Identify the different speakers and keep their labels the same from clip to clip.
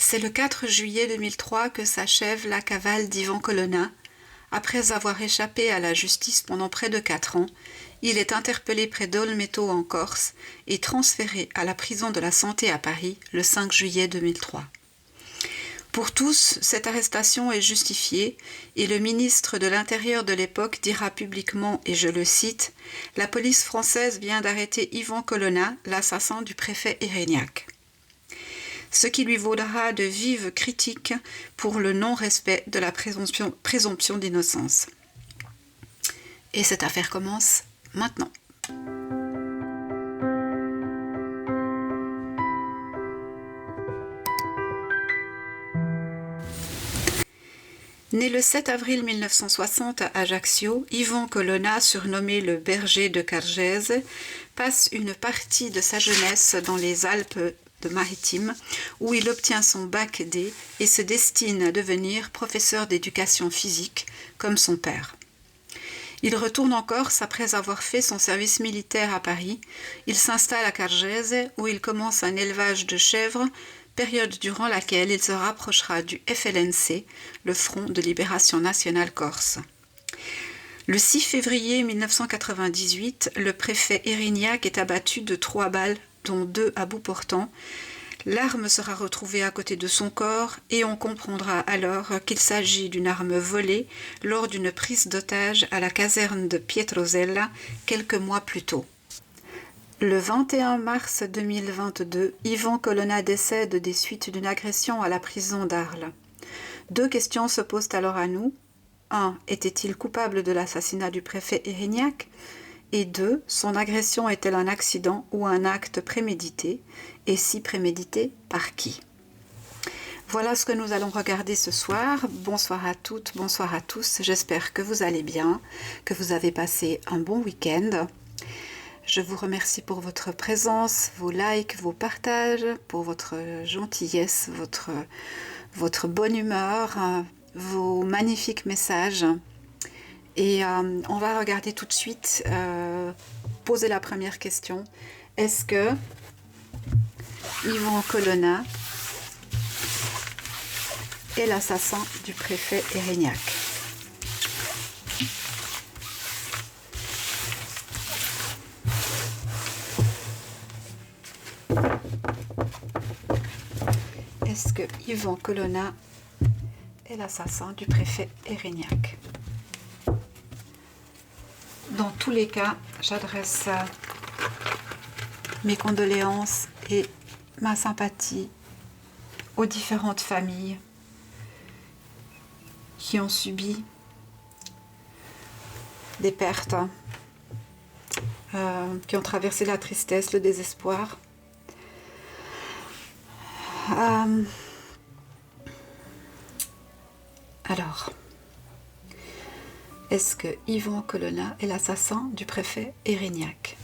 Speaker 1: C'est le 4 juillet 2003 que s'achève la cavale d'Ivan Colonna. Après avoir échappé à la justice pendant près de 4 ans, il est interpellé près d'Olmeto en Corse et transféré à la prison de la Santé à Paris le 5 juillet 2003. Pour tous, cette arrestation est justifiée et le ministre de l'Intérieur de l'époque dira publiquement, et je le cite, « La police française vient d'arrêter Ivan Colonna, l'assassin du préfet Erignac », ce qui lui vaudra de vives critiques pour le non-respect de la présomption d'innocence. Et cette affaire commence maintenant. Né le 7 avril 1960 à Ajaccio, Ivan Colonna, surnommé le berger de Cargèse, passe une partie de sa jeunesse dans les Alpes-Maritimes, où il obtient son bac D et se destine à devenir professeur d'éducation physique, comme son père. Il retourne en Corse après avoir fait son service militaire à Paris. Il s'installe à Cargèse, où il commence un élevage de chèvres, période durant laquelle il se rapprochera du FLNC, le Front de Libération Nationale Corse. Le 6 février 1998, le préfet Erignac est abattu de 3 balles, dont 2 à bout portant. L'arme sera retrouvée à côté de son corps et on comprendra alors qu'il s'agit d'une arme volée lors d'une prise d'otage à la caserne de Pietrozella quelques mois plus tôt. Le 21 mars 2022, Ivan Colonna décède des suites d'une agression à la prison d'Arles. 2 questions se posent alors à nous. 1. Était-il coupable de l'assassinat du préfet Erignac ? Et 2. Son agression est-elle un accident ou un acte prémédité ? Et si prémédité, par qui ? Voilà ce que nous allons regarder ce soir. Bonsoir à toutes, bonsoir à tous. J'espère que vous allez bien, que vous avez passé un bon week-end. Je vous remercie pour votre présence, vos likes, vos partages, pour votre gentillesse, votre bonne humeur, vos magnifiques messages. Et on va regarder tout de suite, poser la première question. Est-ce que Ivan Colonna est l'assassin du préfet Erignac ? Est-ce que Ivan Colonna est l'assassin du préfet Erignac ? Dans tous les cas, j'adresse mes condoléances et ma sympathie aux différentes familles qui ont subi des pertes, qui ont traversé la tristesse, le désespoir. Alors, est-ce que Ivan Colonna est l'assassin du préfet Erignac ?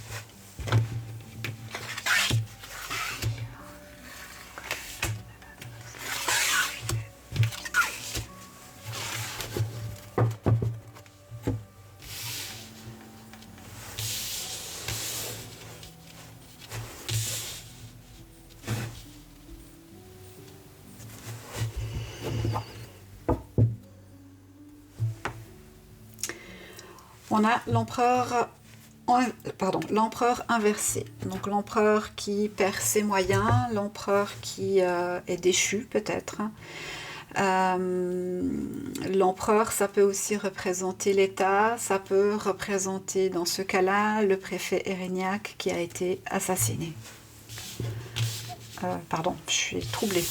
Speaker 1: On a l'empereur inversé, donc l'empereur qui perd ses moyens, l'empereur qui est déchu peut-être. L'empereur, ça peut aussi représenter l'État, ça peut représenter dans ce cas-là le préfet Erignac qui a été assassiné. Pardon, je suis troublée.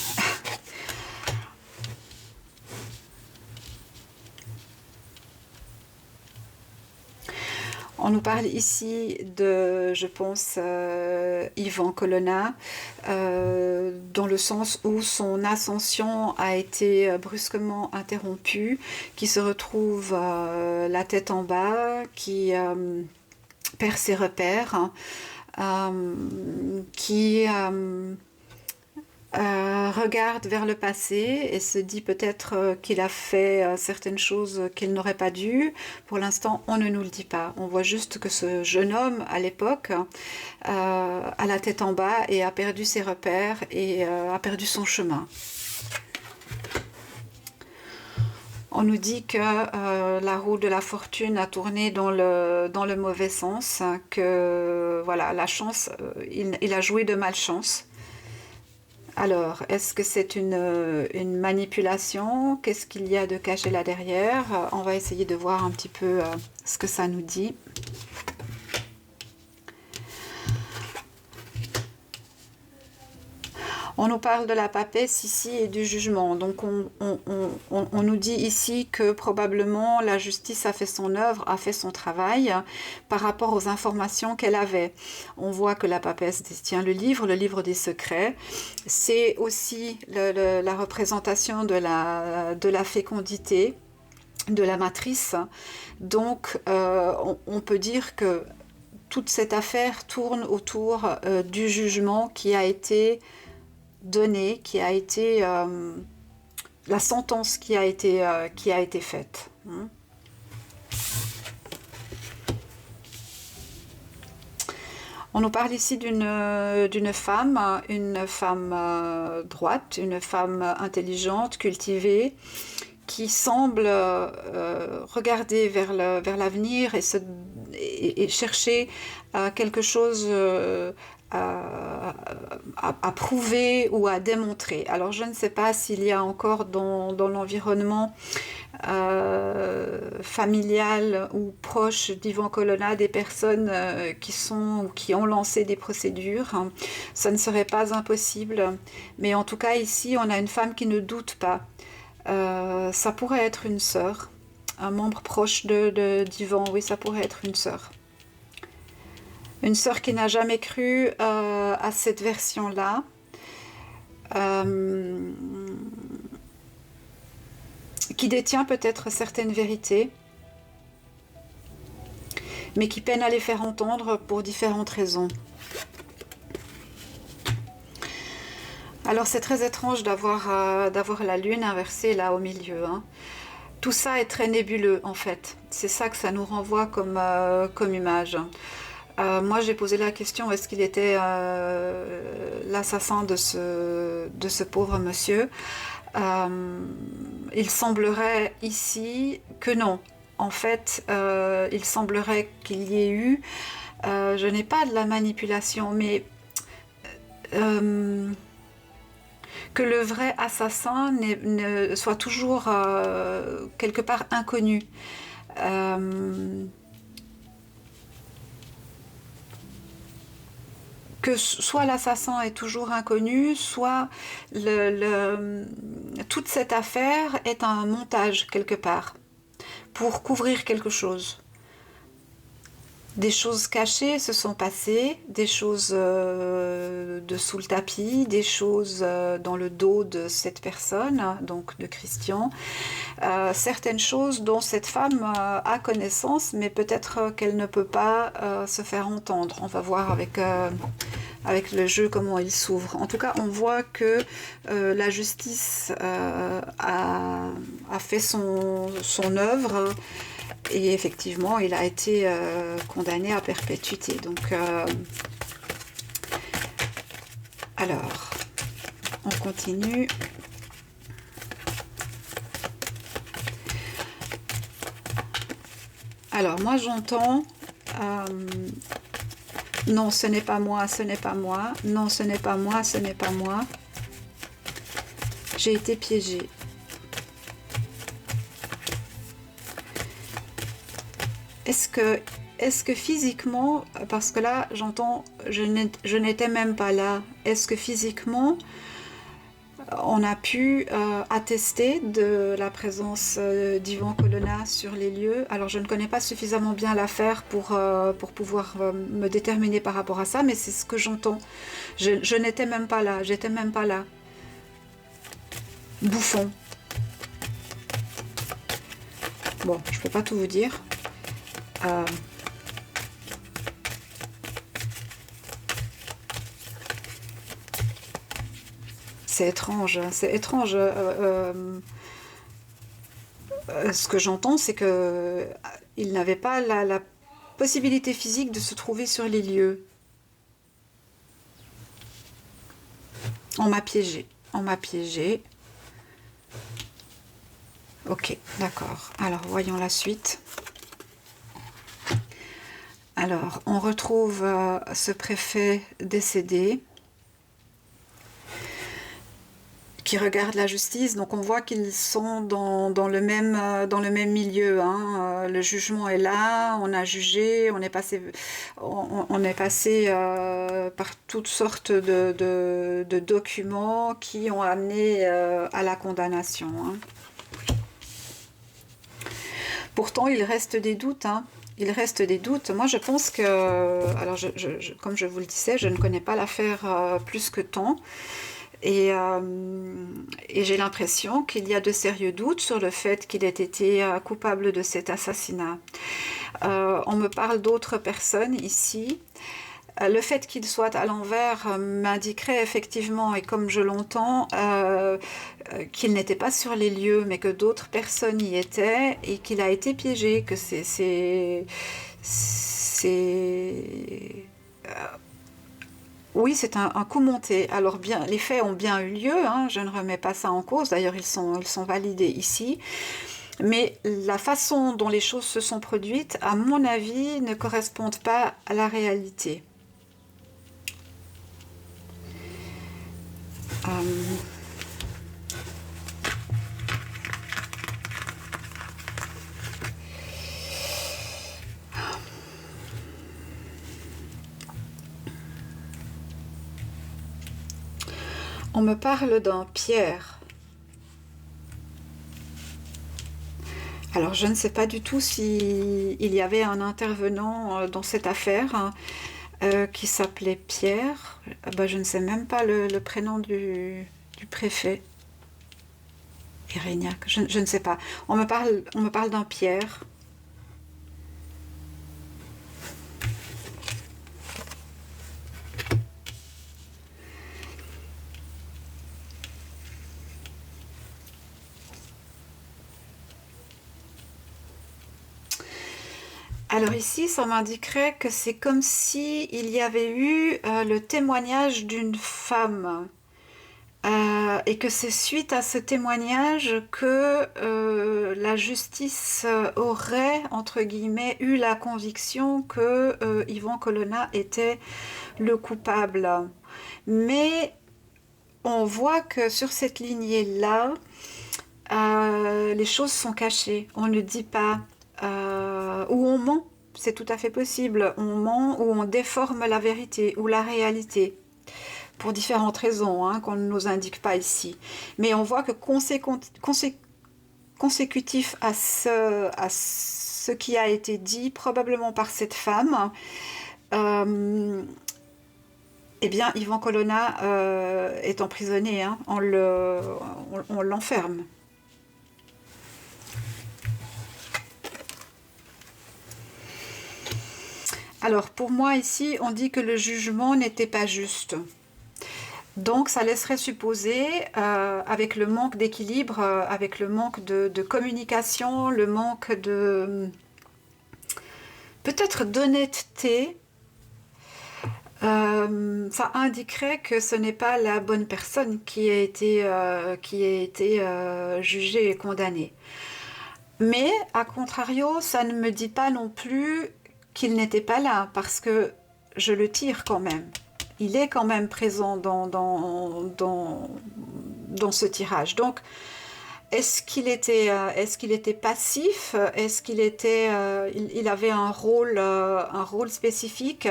Speaker 1: On nous parle ici de, je pense, Ivan Colonna, dans le sens où son ascension a été brusquement interrompue, qui se retrouve la tête en bas, qui perd ses repères, qui regarde vers le passé et se dit peut-être qu'il a fait certaines choses qu'il n'aurait pas dû. Pour l'instant, on ne nous le dit pas. On voit juste que ce jeune homme, à l'époque, a la tête en bas et a perdu ses repères et a perdu son chemin. On nous dit que la roue de la fortune a tourné dans le mauvais sens, que voilà, la chance, il a joué de malchance. Alors, est-ce que c'est une manipulation? Qu'est-ce qu'il y a de caché là derrière? On va essayer de voir un petit peu ce que ça nous dit. On nous parle de la papesse ici et du jugement. Donc on nous dit ici que probablement la justice a fait son œuvre, a fait son travail par rapport aux informations qu'elle avait. On voit que la papesse détient le livre des secrets. C'est aussi la représentation de la fécondité, de la matrice. Donc on peut dire que toute cette affaire tourne autour du jugement qui a été donné, qui a été la sentence qui a été faite. On nous parle ici d'une femme, droite, une femme intelligente, cultivée, qui semble regarder vers l'avenir et chercher quelque chose à prouver ou à démontrer. Alors je ne sais pas s'il y a encore dans l'environnement familial ou proche d'Yvan Colonna des personnes qui ont lancé des procédures. Ça ne serait pas impossible, mais en tout cas ici on a une femme qui ne doute pas. Ça pourrait être une sœur, un membre proche d'Yvan, oui, ça pourrait être une sœur. Une sœur qui n'a jamais cru à cette version-là. Qui détient peut-être certaines vérités, mais qui peine à les faire entendre pour différentes raisons. Alors c'est très étrange d'avoir la lune inversée là au milieu. Tout ça est très nébuleux en fait. C'est ça que ça nous renvoie comme image. Moi j'ai posé la question, est-ce qu'il était l'assassin de ce pauvre monsieur? Il semblerait ici que non. En fait, il semblerait qu'il y ait eu, je n'ai pas de la manipulation, mais que le vrai assassin soit toujours quelque part inconnu. Que soit l'assassin est toujours inconnu, soit toute cette affaire est un montage quelque part pour couvrir quelque chose. Des choses cachées se sont passées, des choses de sous le tapis, des choses dans le dos de cette personne, donc de Christian. Certaines choses dont cette femme a connaissance, mais peut-être qu'elle ne peut pas se faire entendre. On va voir avec le jeu comment il s'ouvre. En tout cas, on voit que la justice a fait son œuvre. Et effectivement, il a été condamné à perpétuité. Donc, alors, on continue. Alors, moi, j'entends... non, ce n'est pas moi, ce n'est pas moi. Non, ce n'est pas moi, ce n'est pas moi. J'ai été piégée. Est-ce que physiquement, parce que là j'entends, je n'étais même pas là, est-ce que physiquement on a pu attester de la présence d'Yvan Colonna sur les lieux? Alors je ne connais pas suffisamment bien l'affaire pour pouvoir me déterminer par rapport à ça, mais c'est ce que j'entends. Je n'étais même pas là, j'étais même pas là. Bouffon. Bon, je peux pas tout vous dire. C'est étrange, c'est étrange. Ce que j'entends, c'est que il n'avait pas la possibilité physique de se trouver sur les lieux. On m'a piégé, on m'a piégé. Ok, d'accord. Alors, voyons la suite. Alors, on retrouve ce préfet décédé qui regarde la justice. Donc, on voit qu'ils sont dans le même milieu. Hein. Le jugement est là, on a jugé, on est passé par toutes sortes de documents qui ont amené à la condamnation. Hein. Pourtant, il reste des doutes. Hein. Il reste des doutes. Moi, je pense que, alors, comme je vous le disais, je ne connais pas l'affaire plus que tant. Et j'ai l'impression qu'il y a de sérieux doutes sur le fait qu'il ait été coupable de cet assassinat. On me parle d'autres personnes ici. Le fait qu'il soit à l'envers m'indiquerait effectivement, et comme je l'entends, qu'il n'était pas sur les lieux, mais que d'autres personnes y étaient et qu'il a été piégé, que oui, c'est un coup monté. Alors bien, les faits ont bien eu lieu, hein, je ne remets pas ça en cause, d'ailleurs ils sont validés ici. Mais la façon dont les choses se sont produites, à mon avis, ne correspondent pas à la réalité. On me parle d'un Pierre. Alors, je ne sais pas du tout s'il y avait un intervenant dans cette affaire qui s'appelait Pierre. Ben, je ne sais même pas le prénom du préfet. Irignac, je ne sais pas. On me parle d'un Pierre. Alors ici, ça m'indiquerait que c'est comme si il y avait eu le témoignage d'une femme et que c'est suite à ce témoignage que la justice aurait, entre guillemets, eu la conviction que Ivan Colonna était le coupable. Mais on voit que sur cette lignée-là, les choses sont cachées. On ne dit pas. Ou on ment, c'est tout à fait possible. On ment ou on déforme la vérité ou la réalité. Pour différentes raisons hein, qu'on ne nous indique pas ici. Mais on voit que consécutif à ce qui a été dit, probablement par cette femme, eh bien, Ivan Colonna est emprisonné, hein, on l'enferme. Alors, pour moi, ici, on dit que le jugement n'était pas juste. Donc, ça laisserait supposer, avec le manque d'équilibre, avec le manque de communication, le manque de peut-être d'honnêteté, ça indiquerait que ce n'est pas la bonne personne qui a été jugée et condamnée. Mais, à contrario, ça ne me dit pas non plus qu'il n'était pas là, parce que je le tire quand même. Il est quand même présent dans ce tirage. Donc, est-ce qu'il était passif? Est-ce qu'il il avait un rôle spécifique,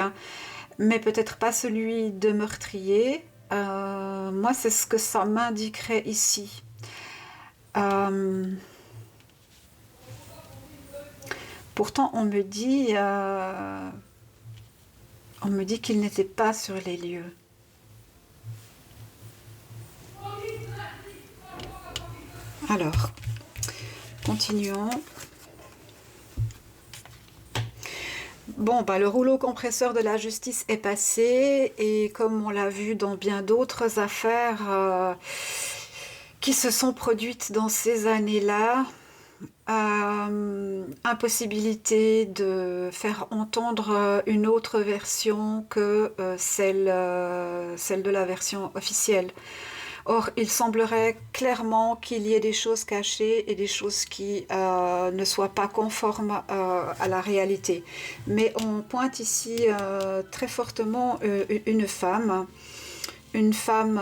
Speaker 1: mais peut-être pas celui de meurtrier? Moi, c'est ce que ça m'indiquerait ici. Pourtant, on me dit qu'il n'était pas sur les lieux. Alors, continuons. Bon, bah, le rouleau compresseur de la justice est passé et comme on l'a vu dans bien d'autres affaires qui se sont produites dans ces années-là, impossibilité de faire entendre une autre version que celle de la version officielle. Or, il semblerait clairement qu'il y ait des choses cachées et des choses qui ne soient pas conformes à la réalité. Mais on pointe ici très fortement une femme, une femme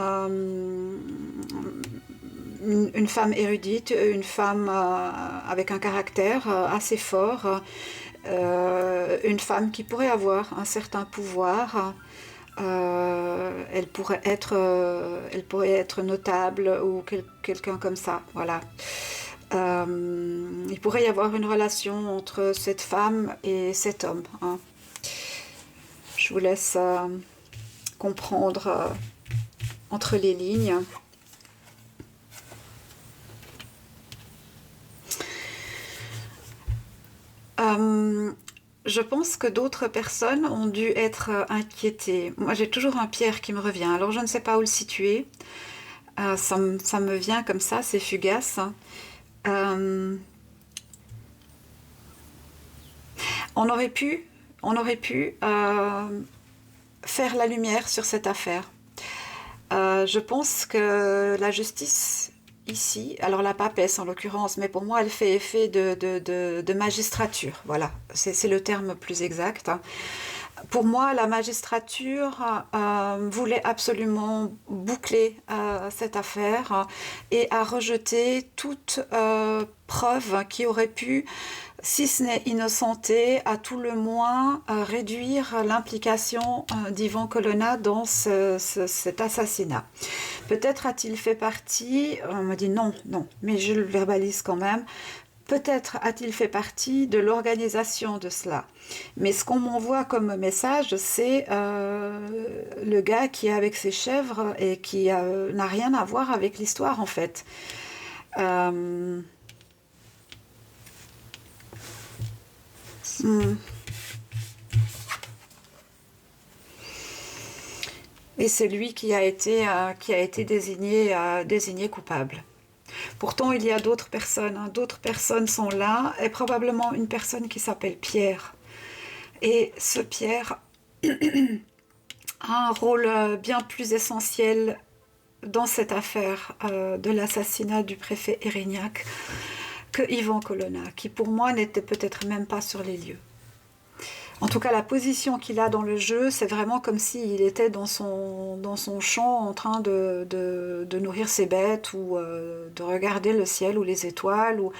Speaker 1: érudite, une femme avec un caractère assez fort, une femme qui pourrait avoir un certain pouvoir. Elle pourrait être notable ou quelqu'un comme ça, voilà. Il pourrait y avoir une relation entre cette femme et cet homme, hein. Je vous laisse comprendre entre les lignes. Je pense que d'autres personnes ont dû être inquiétées. Moi, j'ai toujours un Pierre qui me revient. Alors, je ne sais pas où le situer. Ça me vient comme ça, c'est fugace. Euh, on aurait pu faire la lumière sur cette affaire. Je pense que la justice ici, alors la papesse en l'occurrence, mais pour moi elle fait effet de magistrature, voilà, c'est le terme plus exact. Pour moi, la magistrature voulait absolument boucler cette affaire et a rejeté toute preuve qui aurait pu, si ce n'est innocenter, à tout le moins réduire l'implication d'Ivan Colonna dans cet assassinat. Peut-être a-t-il fait partie, on me dit non, mais je le verbalise quand même, peut-être a-t-il fait partie de l'organisation de cela. Mais ce qu'on m'envoie comme message, c'est le gars qui est avec ses chèvres et qui n'a rien à voir avec l'histoire en fait. Et c'est lui qui a été désigné coupable. Pourtant, il y a d'autres personnes. Hein. D'autres personnes sont là, et probablement une personne qui s'appelle Pierre. Et ce Pierre a un rôle bien plus essentiel dans cette affaire de l'assassinat du préfet Erignac que Ivan Colonna, qui pour moi n'était peut-être même pas sur les lieux. En tout cas, la position qu'il a dans le jeu, c'est vraiment comme s'il était dans son champ en train de nourrir ses bêtes ou de regarder le ciel ou les étoiles, ou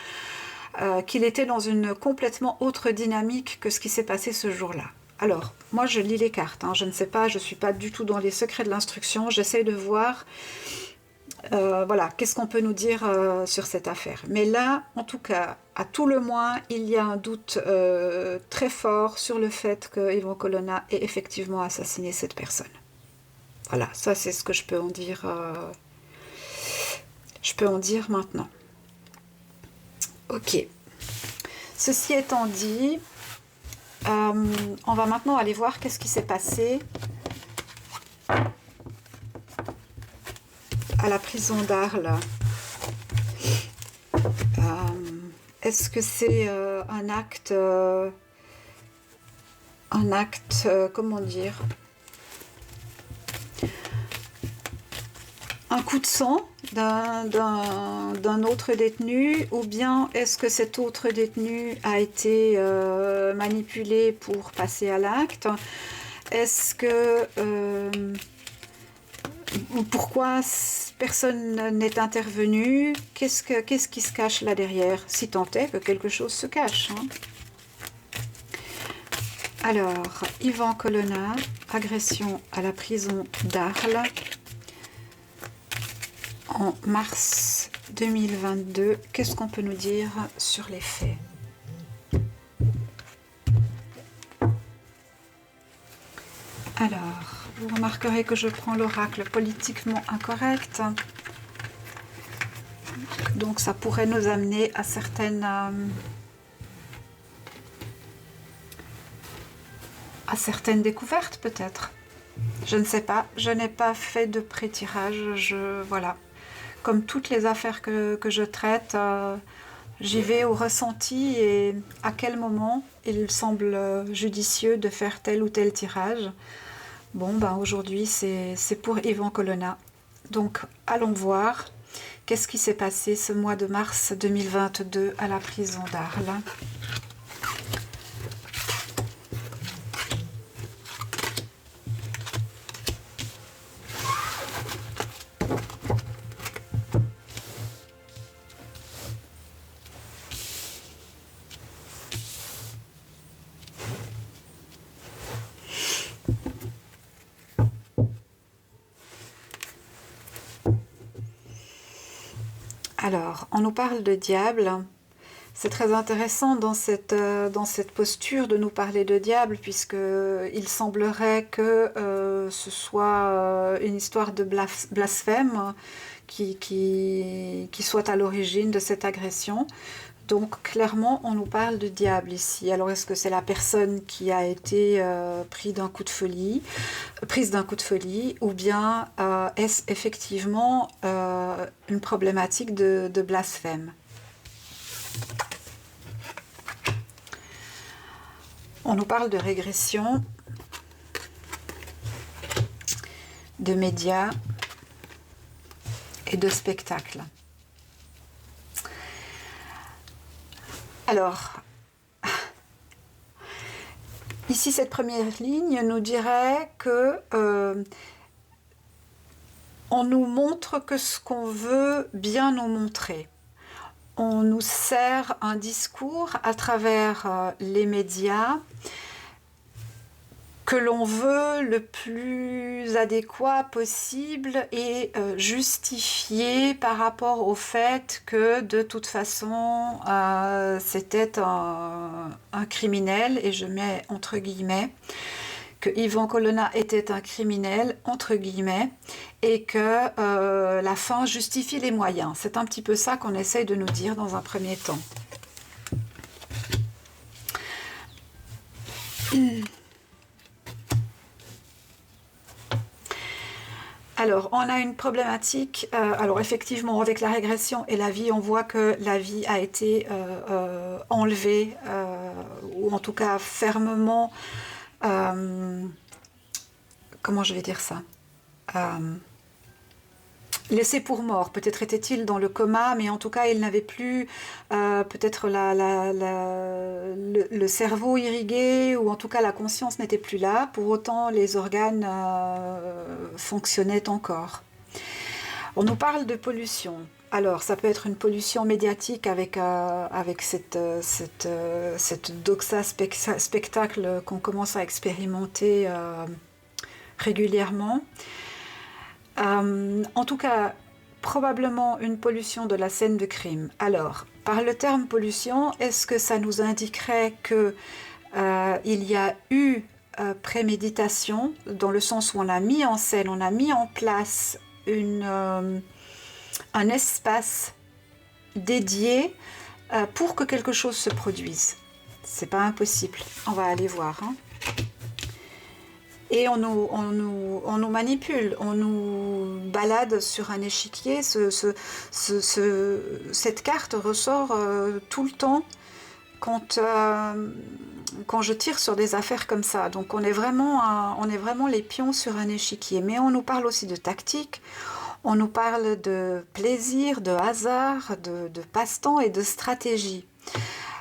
Speaker 1: qu'il était dans une complètement autre dynamique que ce qui s'est passé ce jour-là. Alors, moi je lis les cartes, hein, je ne sais pas, je ne suis pas du tout dans les secrets de l'instruction, j'essaie de voir voilà, qu'est-ce qu'on peut nous dire sur cette affaire. Mais là, en tout cas, à tout le moins, il y a un doute très fort sur le fait que Ivan Colonna ait effectivement assassiné cette personne. Voilà, ça c'est ce que je peux en dire. Je peux en dire maintenant. Ok. Ceci étant dit, on va maintenant aller voir qu'est-ce qui s'est passé à la prison d'Arles. Est-ce que c'est un acte, comment dire, un coup de sang d'un autre détenu, ou bien est-ce que cet autre détenu a été manipulé pour passer à l'acte? Est-ce que pourquoi personne n'est intervenu? Qu'est-ce qui se cache là derrière? Si tant est que quelque chose se cache. Hein. Alors, Ivan Colonna, agression à la prison d'Arles en mars 2022. Qu'est-ce qu'on peut nous dire sur les faits? Alors, vous remarquerez que je prends l'oracle politiquement incorrect. Donc ça pourrait nous amener à certaines découvertes peut-être. Je ne sais pas, je n'ai pas fait de pré-tirage, voilà. Comme toutes les affaires que je traite, j'y vais au ressenti et à quel moment il semble judicieux de faire tel ou tel tirage. Bon, ben aujourd'hui c'est pour Ivan Colonna. Donc, allons voir qu'est-ce qui s'est passé ce mois de mars 2022 à la prison d'Arles. Alors, on nous parle de diable. C'est très intéressant dans cette posture de nous parler de diable, puisqu'il semblerait que ce soit une histoire de blasphème qui soit à l'origine de cette agression. Donc clairement, on nous parle de diable ici. Alors est-ce que c'est la personne qui a été prise d'un coup de folie, ou bien est-ce effectivement une problématique de blasphème? On nous parle de régression, de médias et de spectacles. Alors, ici, cette première ligne nous dirait que on nous montre que ce qu'on veut bien nous montrer. On nous sert un discours à travers les médias que l'on veut le plus adéquat possible et justifié par rapport au fait que de toute façon c'était un criminel, et je mets entre guillemets, que Ivan Colonna était un criminel, entre guillemets, et que la fin justifie les moyens. C'est un petit peu ça qu'on essaye de nous dire dans un premier temps. Alors, on a une problématique, alors effectivement, avec la régression et la vie, on voit que la vie a été enlevée, ou en tout cas fermement, comment je vais dire ça, laissé pour mort. Peut-être était-il dans le coma, mais en tout cas, il n'avait plus peut-être le cerveau irrigué, ou en tout cas la conscience n'était plus là. Pour autant, les organes fonctionnaient encore. On nous parle de pollution. Alors, ça peut être une pollution médiatique avec cette doxa spectacle qu'on commence à expérimenter régulièrement. En tout cas, probablement une pollution de la scène de crime. Alors, par le terme pollution, est-ce que ça nous indiquerait que il y a eu préméditation, dans le sens où on a mis en scène, on a mis en place un espace dédié pour que quelque chose se produise? C'est pas impossible. On va aller voir. Hein. Et on nous manipule, on nous balade sur un échiquier. Cette carte ressort tout le temps quand je tire sur des affaires comme ça. Donc on est vraiment les pions sur un échiquier. Mais on nous parle aussi de tactique, on nous parle de plaisir, de hasard, de passe-temps et de stratégie.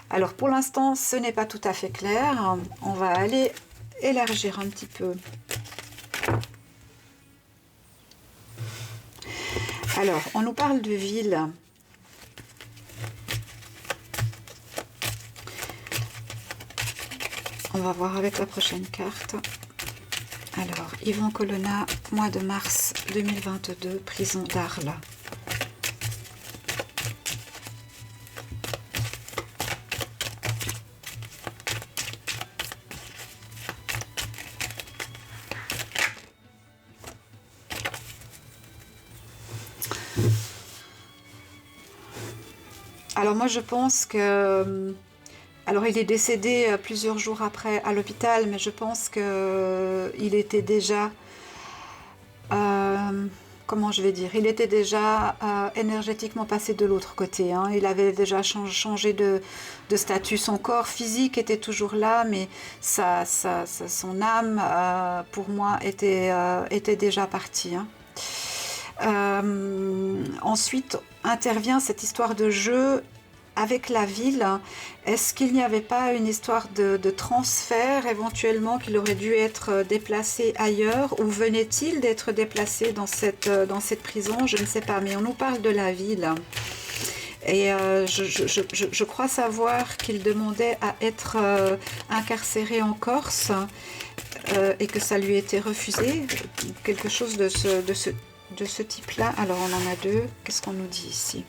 Speaker 1: Alors pour l'instant, ce n'est pas tout à fait clair. On va aller élargir un petit peu. Alors, on nous parle de ville. On va voir avec la prochaine carte. Alors, Ivan Colonna, mois de mars 2022, prison d'Arles. Alors moi je pense que... Alors il est décédé plusieurs jours après à l'hôpital, mais je pense qu'il était déjà... comment je vais dire? Il était déjà énergétiquement passé de l'autre côté. Hein. Il avait déjà changé de statut. Son corps physique était toujours là, mais son âme, pour moi, était déjà partie. Hein. Ensuite intervient cette histoire de jeu avec la ville. Est-ce qu'il n'y avait pas une histoire de transfert éventuellement, qu'il aurait dû être déplacé ailleurs, ou venait-il d'être déplacé dans cette prison? Je ne sais pas, mais on nous parle de la ville. Et je crois savoir qu'il demandait à être incarcéré en Corse et que ça lui était refusé, quelque chose de ce type-là. Alors on en a deux, qu'est-ce qu'on nous dit ici?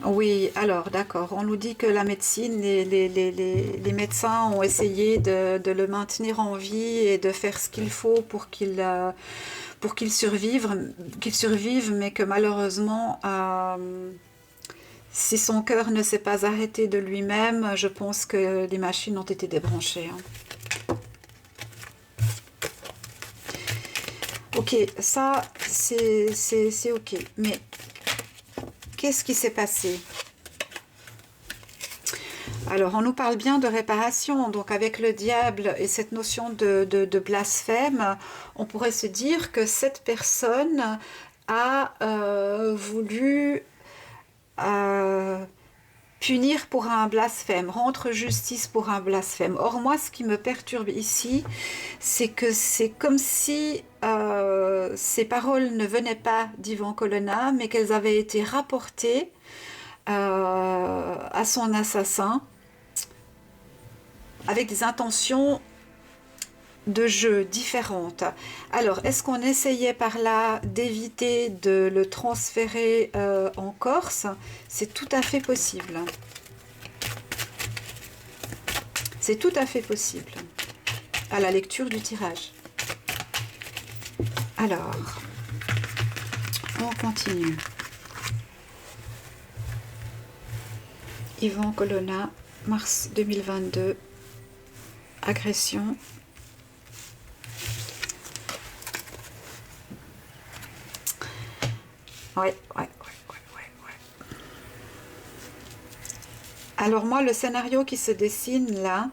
Speaker 1: Oui, alors d'accord, on nous dit que la médecine, les médecins ont essayé de le maintenir en vie et de faire ce qu'il faut pour qu'il survive, mais que malheureusement, si son cœur ne s'est pas arrêté de lui-même, je pense que les machines ont été débranchées. Ok, ça c'est ok, mais qu'est-ce qui s'est passé? Alors, on nous parle bien de réparation, donc avec le diable et cette notion de blasphème, on pourrait se dire que cette personne a voulu punir pour un blasphème, rendre justice pour un blasphème. Or, moi, ce qui me perturbe ici, c'est que c'est comme si ces paroles ne venaient pas d'Ivan Colonna, mais qu'elles avaient été rapportées à son assassin avec des intentions de jeu différentes. Alors, est-ce qu'on essayait par là d'éviter de le transférer en Corse? C'est tout à fait possible. C'est tout à fait possible à la lecture du tirage. Alors, on continue. Ivan Colonna, mars 2022, agression. Ouais. Alors moi, le scénario qui se dessine là,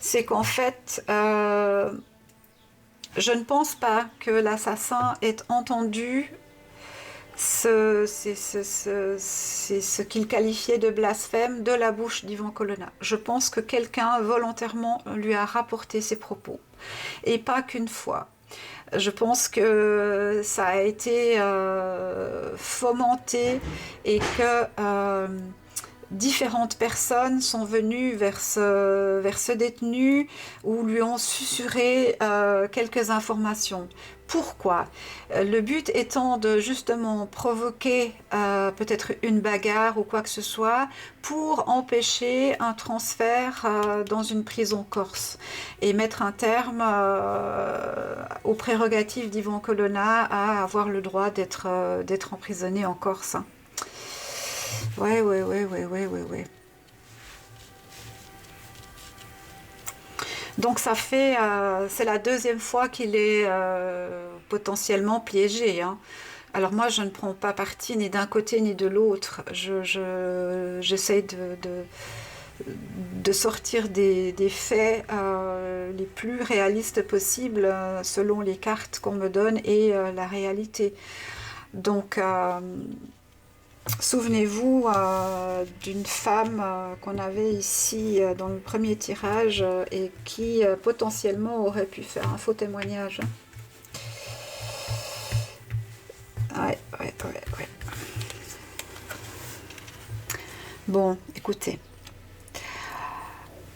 Speaker 1: c'est qu'en fait, je ne pense pas que l'assassin ait entendu c'est ce qu'il qualifiait de blasphème de la bouche d'Ivan Colonna. Je pense que quelqu'un volontairement lui a rapporté ces propos, et pas qu'une fois. Je pense que ça a été fomenté et que différentes personnes sont venues vers ce détenu ou lui ont susurré quelques informations. Pourquoi? Le but étant de justement provoquer peut-être une bagarre ou quoi que ce soit pour empêcher un transfert dans une prison corse et mettre un terme aux prérogatives d'Ivan Colonna à avoir le droit d'être emprisonné en Corse. Ouais. Donc ça fait, c'est la deuxième fois qu'il est potentiellement piégé. Hein. Alors moi, je ne prends pas parti ni d'un côté ni de l'autre. J'essaie de sortir des faits les plus réalistes possibles selon les cartes qu'on me donne et la réalité. Donc souvenez-vous d'une femme qu'on avait ici dans le premier tirage et qui potentiellement aurait pu faire un faux témoignage. Ouais. Bon, écoutez.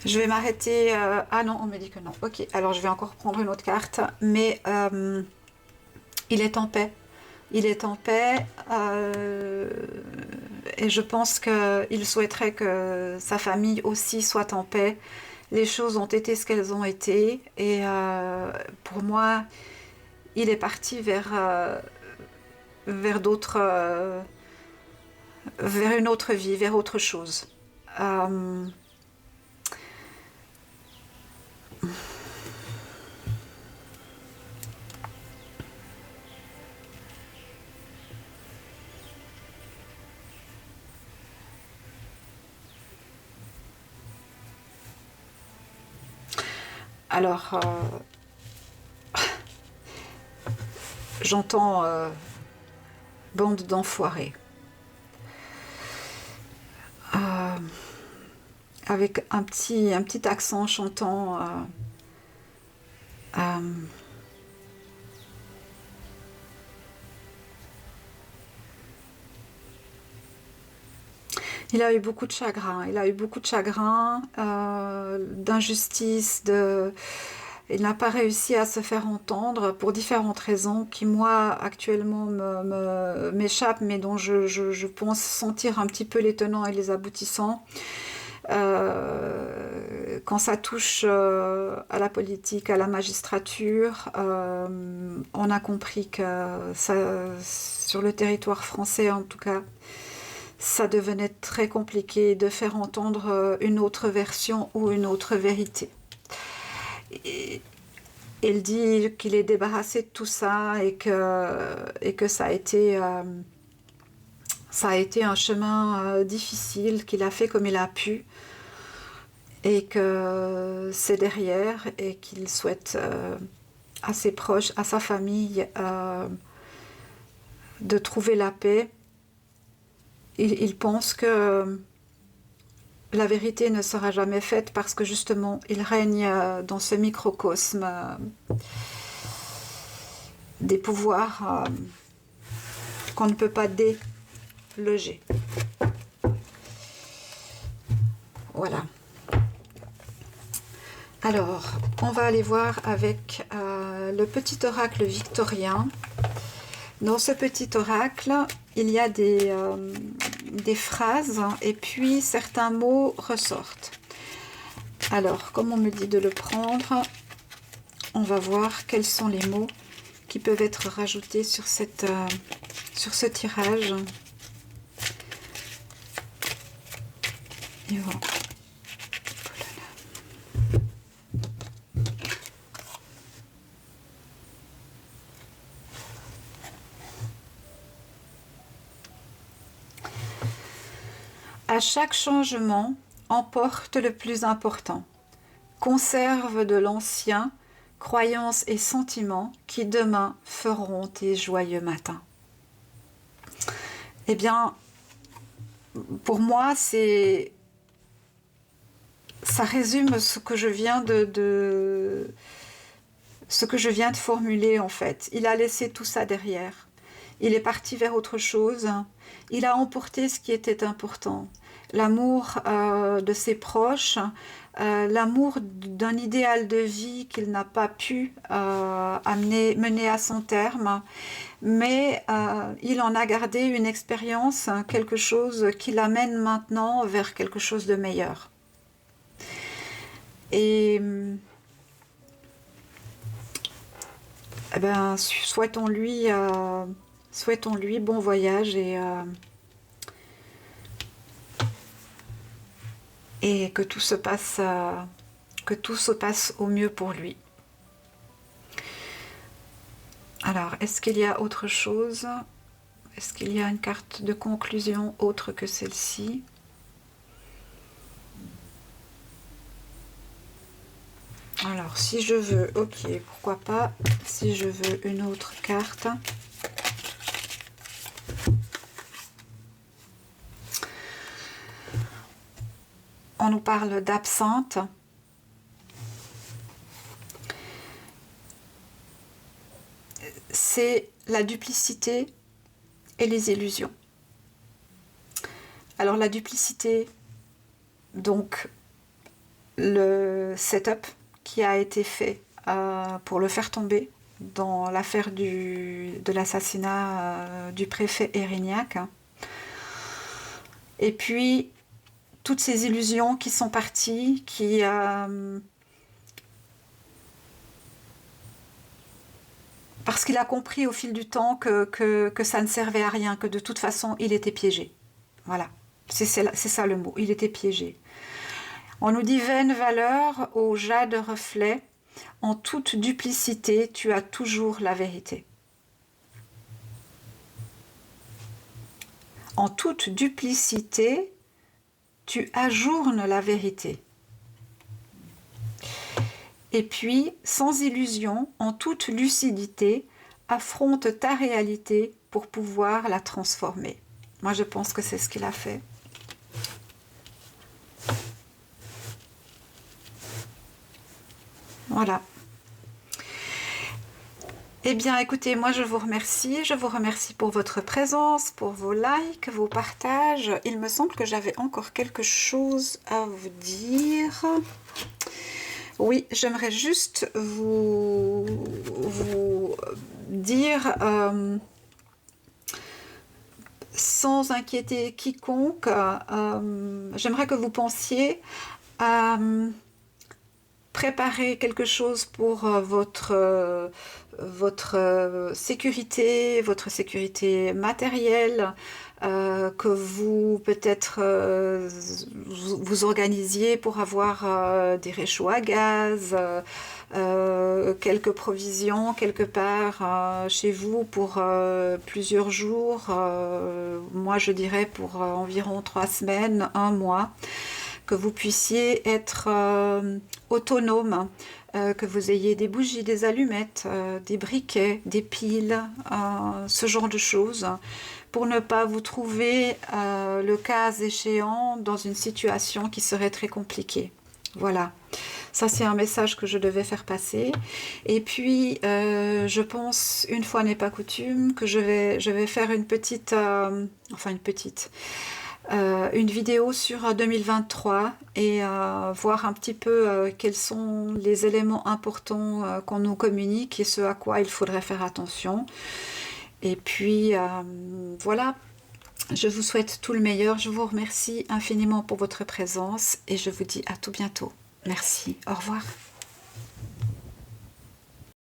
Speaker 1: Je vais m'arrêter... Ah non, on me dit que non. Ok, alors je vais encore prendre une autre carte. Mais il est en paix. Il est en paix et je pense qu'il souhaiterait que sa famille aussi soit en paix. Les choses ont été ce qu'elles ont été et pour moi, il est parti vers d'autres, vers une autre vie, vers autre chose. Alors, j'entends bande d'enfoirés. Avec un petit accent chantant. Il a eu beaucoup de chagrin, d'injustice, il n'a pas réussi à se faire entendre pour différentes raisons qui, moi, actuellement m'échappent, mais dont je pense sentir un petit peu les tenants et les aboutissants. Quand ça touche à la politique, à la magistrature, on a compris que sur le territoire français, en tout cas, ça devenait très compliqué de faire entendre une autre version ou une autre vérité. Et il dit qu'il est débarrassé de tout ça et que ça a été un chemin difficile, qu'il a fait comme il a pu et que c'est derrière et qu'il souhaite à ses proches, à sa famille de trouver la paix. Il pense que la vérité ne sera jamais faite parce que justement il règne dans ce microcosme des pouvoirs qu'on ne peut pas déloger. Voilà. Alors, on va aller voir avec le petit oracle victorien. Dans ce petit oracle, il y a des phrases et puis certains mots ressortent. Alors, comme on me dit de le prendre, on va voir quels sont les mots qui peuvent être rajoutés sur ce tirage. Et voilà. À chaque changement, emporte le plus important. Conserve de l'ancien, croyances et sentiments qui demain feront tes joyeux matins. Eh bien, pour moi, ça résume ce que je viens de formuler en fait. Il a laissé tout ça derrière. Il est parti vers autre chose. Il a emporté ce qui était important. L'amour de ses proches, l'amour d'un idéal de vie qu'il n'a pas pu mener à son terme, mais il en a gardé une expérience, quelque chose qui l'amène maintenant vers quelque chose de meilleur. Et eh ben, souhaitons-lui bon voyage et que tout se passe au mieux pour lui. Alors, est-ce qu'il y a autre chose? Est-ce qu'il y a une carte de conclusion autre que celle-ci? Alors, si je veux, ok, pourquoi pas, si je veux une autre carte. On nous parle d'absinthe. C'est la duplicité et les illusions. Alors la duplicité, donc le setup qui a été fait pour le faire tomber dans l'affaire de l'assassinat du préfet Érignac. Et puis toutes ces illusions qui sont parties, parce qu'il a compris au fil du temps que ça ne servait à rien, que de toute façon il était piégé. Voilà, c'est ça le mot, il était piégé. On nous dit vaine valeur au jade reflet, en toute duplicité tu as toujours la vérité. En toute duplicité tu ajournes la vérité. Et puis, sans illusion, en toute lucidité, affronte ta réalité pour pouvoir la transformer. Moi, je pense que c'est ce qu'il a fait. Voilà. Eh bien, écoutez, moi je vous remercie. Je vous remercie pour votre présence, pour vos likes, vos partages. Il me semble que j'avais encore quelque chose à vous dire. Oui, j'aimerais juste vous dire, sans inquiéter quiconque, j'aimerais que vous pensiez à préparer quelque chose pour votre sécurité matérielle, que vous peut-être vous organisiez pour avoir des réchauds à gaz, quelques provisions quelque part chez vous pour plusieurs jours, moi je dirais pour environ 3 semaines, un mois, que vous puissiez être autonome, que vous ayez des bougies, des allumettes, des briquets, des piles, ce genre de choses, pour ne pas vous trouver, le cas échéant, dans une situation qui serait très compliquée. Voilà, ça c'est un message que je devais faire passer. Et puis, je pense, une fois n'est pas coutume, que je vais faire une petite, une vidéo sur 2023 et voir un petit peu quels sont les éléments importants qu'on nous communique et ce à quoi il faudrait faire attention. Et puis voilà, je vous souhaite tout le meilleur, je vous remercie infiniment pour votre présence et je vous dis à tout bientôt. Merci, au revoir.